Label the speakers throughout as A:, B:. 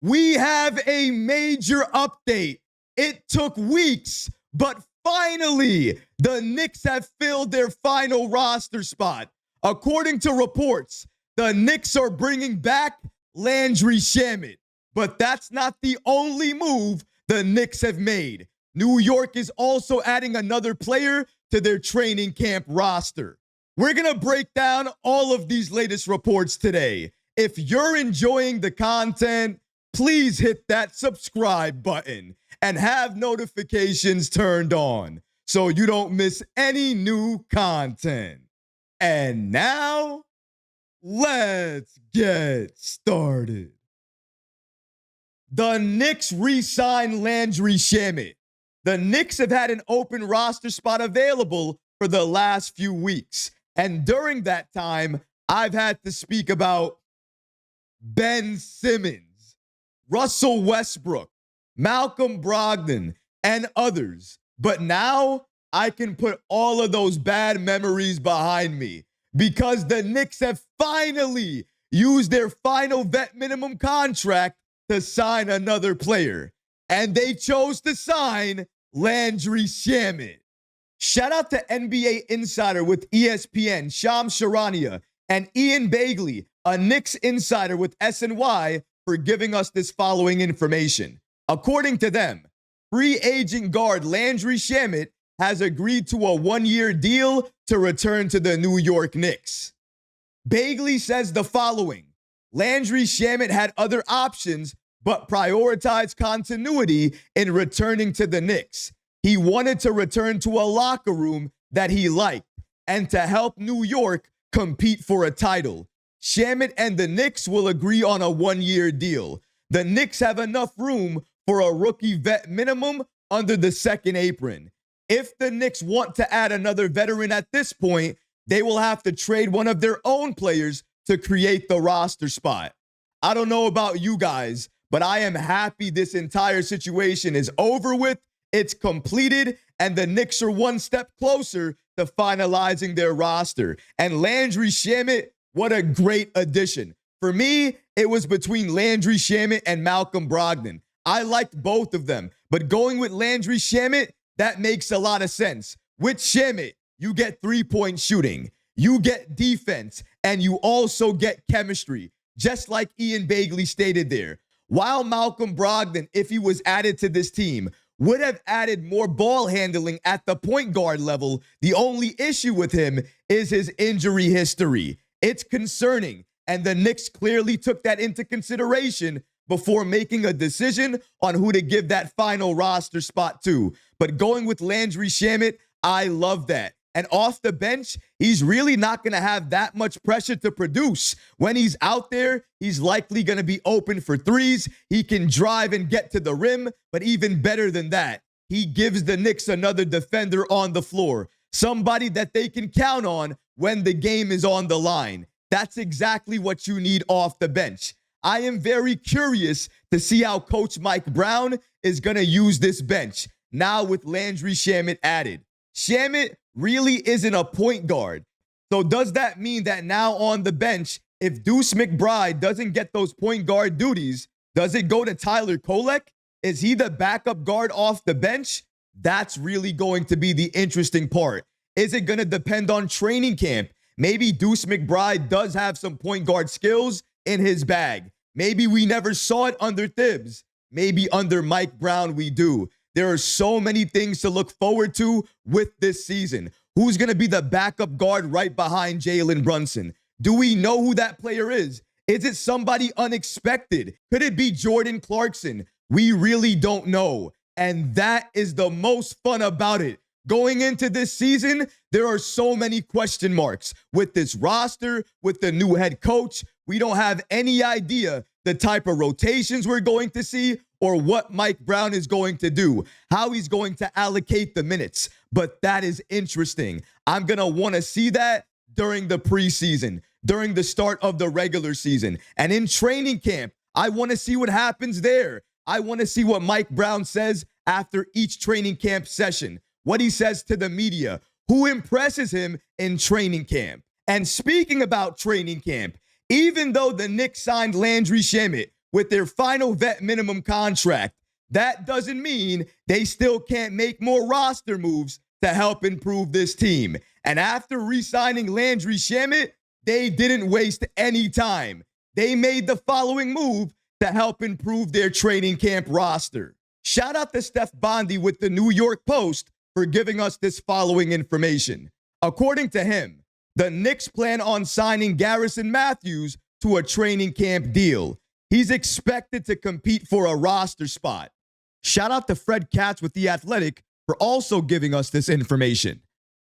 A: we have a major update. It took weeks, but finally, the Knicks have filled their final roster spot. According to reports, the Knicks are bringing back Landry Shamet. But that's not the only move the Knicks have made. New York is also adding another player to their training camp roster. We're going to break down all of these latest reports today. If you're enjoying the content, please hit that subscribe button and have notifications turned on so you don't miss any new content. And now, let's get started. The Knicks re-signed Landry Shamet. The Knicks have had an open roster spot available for the last few weeks. And during that time, I've had to speak about Ben Simmons, Russell Westbrook, Malcolm Brogdon, and others. But now I can put all of those bad memories behind me because the Knicks have finally used their final vet minimum contract to sign another player. And they chose to sign Landry Shamet. Shout out to NBA Insider with ESPN, Sham Charania, and Ian Bagley, a Knicks insider with SNY, for giving us this following information. According to them, free agent guard Landry Shamet has agreed to a one-year deal to return to the New York Knicks. Bagley says the following: Landry Shamet had other options, but prioritized continuity in returning to the Knicks. He wanted to return to a locker room that he liked and to help New York compete for a title. Shamet and the Knicks will agree on a one-year deal. The Knicks have enough room for a rookie vet minimum under the second apron. If the Knicks want to add another veteran at this point, they will have to trade one of their own players to create the roster spot. I don't know about you guys, but I am happy this entire situation is over with. It's completed, and the Knicks are one step closer to finalizing their roster. And Landry Shamet, what a great addition. For me, it was between Landry Shamet and Malcolm Brogdon. I liked both of them, but going with Landry Shamet, that makes a lot of sense. With Shamet, you get three-point shooting, you get defense, and you also get chemistry, just like Ian Bagley stated there. While Malcolm Brogdon, if he was added to this team, would have added more ball handling at the point guard level, the only issue with him is his injury history. It's concerning, and the Knicks clearly took that into consideration before making a decision on who to give that final roster spot to. But going with Landry Shamet, I love that. And off the bench, he's really not going to have that much pressure to produce. When he's out there, he's likely going to be open for threes. He can drive and get to the rim, but even better than that, he gives the Knicks another defender on the floor, somebody that they can count on when the game is on the line. That's exactly what you need off the bench. I am very curious to see how Coach Mike Brown is going to use this bench, now with Landry Shamet added. Shamet really isn't a point guard. So does that mean that now on the bench, if Deuce McBride doesn't get those point guard duties, does it go to Tyler Kolek? Is he the backup guard off the bench? That's really going to be the interesting part. Is it going to depend on training camp? Maybe Deuce McBride does have some point guard skills in his bag. Maybe we never saw it under Thibs. Maybe under Mike Brown we do. There are so many things to look forward to with this season. Who's going to be the backup guard right behind Jalen Brunson? Do we know who that player is? Is it somebody unexpected? Could it be Jordan Clarkson? We really don't know. And that is the most fun about it. Going into this season, there are so many question marks with this roster, with the new head coach. We don't have any idea the type of rotations we're going to see or what Mike Brown is going to do, how he's going to allocate the minutes. But that is interesting. I'm going to want to see that during the preseason, during the start of the regular season. And in training camp, I want to see what happens there. I want to see what Mike Brown says after each training camp session, what he says to the media, who impresses him in training camp. And speaking about training camp, even though the Knicks signed Landry Shamet, with their final vet minimum contract. That doesn't mean they still can't make more roster moves to help improve this team. And after re-signing Landry Shamet, they didn't waste any time. They made the following move to help improve their training camp roster. Shout out to Steph Bondi with the New York Post for giving us this following information. According to him, the Knicks plan on signing Garrison Mathews to a training camp deal. He's expected to compete for a roster spot. Shout out to Fred Katz with The Athletic for also giving us this information.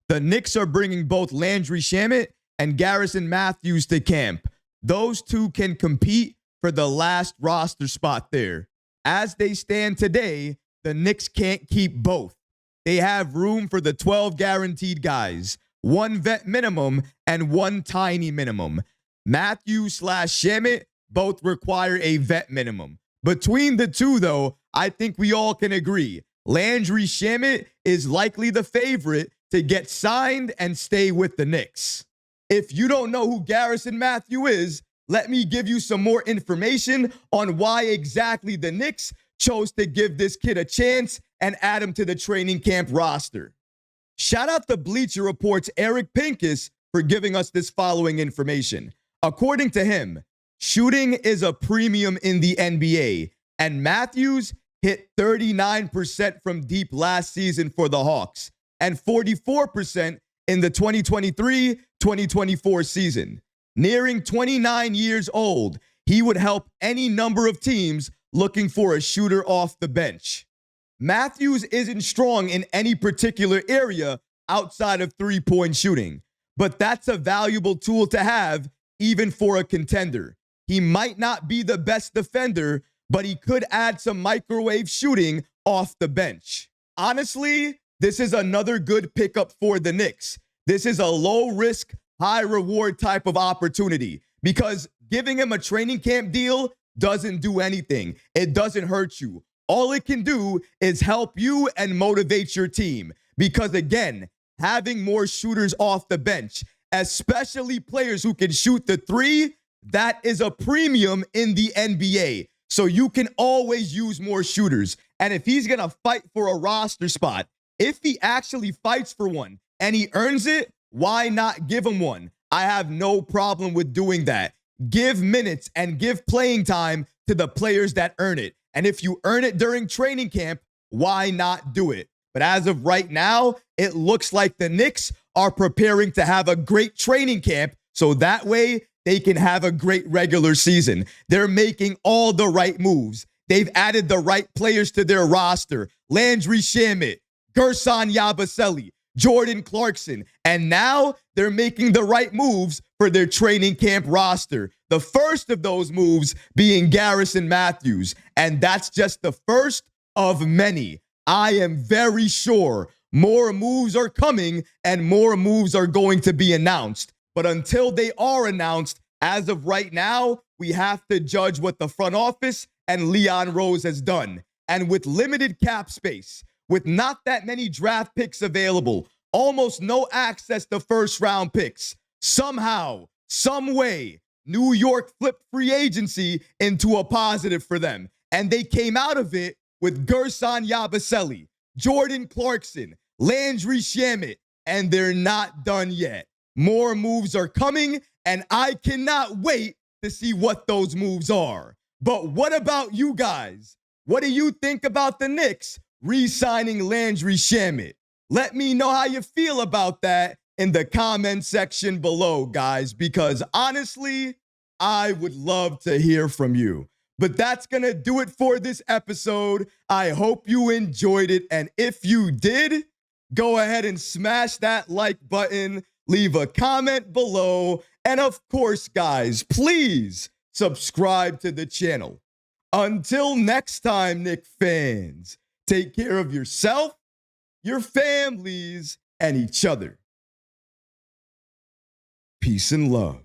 A: The Knicks are bringing both Landry Shamet and Garrison Mathews to camp. Those two can compete for the last roster spot there. As they stand today, the Knicks can't keep both. They have room for the 12 guaranteed guys, one vet minimum and one tiny minimum. Mathews/Shamet both require a vet minimum. Between the two, though, I think we all can agree Landry Shamet is likely the favorite to get signed and stay with the Knicks. If you don't know who Garrison Mathews is, let me give you some more information on why exactly the Knicks chose to give this kid a chance and add him to the training camp roster. Shout out to Bleacher Report's Eric Pincus for giving us this following information. According to him, shooting is a premium in the NBA, and Mathews hit 39% from deep last season for the Hawks and 44% in the 2023-2024 season. Nearing 29 years old, he would help any number of teams looking for a shooter off the bench. Mathews isn't strong in any particular area outside of three-point shooting, but that's a valuable tool to have even for a contender. He might not be the best defender, but he could add some microwave shooting off the bench. Honestly, this is another good pickup for the Knicks. This is a low-risk, high-reward type of opportunity because giving him a training camp deal doesn't do anything. It doesn't hurt you. All it can do is help you and motivate your team because, again, having more shooters off the bench, especially players who can shoot the three, that is a premium in the NBA. So you can always use more shooters. And if he's going to fight for a roster spot, if he actually fights for one and he earns it, why not give him one? I have no problem with doing that. Give minutes and give playing time to the players that earn it. And if you earn it during training camp, why not do it? But as of right now, it looks like the Knicks are preparing to have a great training camp so that way they can have a great regular season. They're making all the right moves. They've added the right players to their roster. Landry Shamet, Gerson Yabusele, Jordan Clarkson, and now they're making the right moves for their training camp roster. The first of those moves being Garrison Mathews, and that's just the first of many. I am very sure more moves are coming and more moves are going to be announced. But until they are announced, as of right now, we have to judge what the front office and Leon Rose has done. And with limited cap space, with not that many draft picks available, almost no access to first-round picks, somehow, some way, New York flipped free agency into a positive for them. And they came out of it with Gerson Yabusele, Jordan Clarkson, Landry Shamet, and they're not done yet. More moves are coming, and I cannot wait to see what those moves are. But what about you guys? What do you think about the Knicks re-signing Landry Shamet? Let me know how you feel about that in the comment section below, guys, because honestly, I would love to hear from you. But that's going to do it for this episode. I hope you enjoyed it. And if you did, go ahead and smash that like button, leave a comment below. And of course, guys, please subscribe to the channel. Until next time, Knicks fans, take care of yourself, your families, and each other. Peace and love.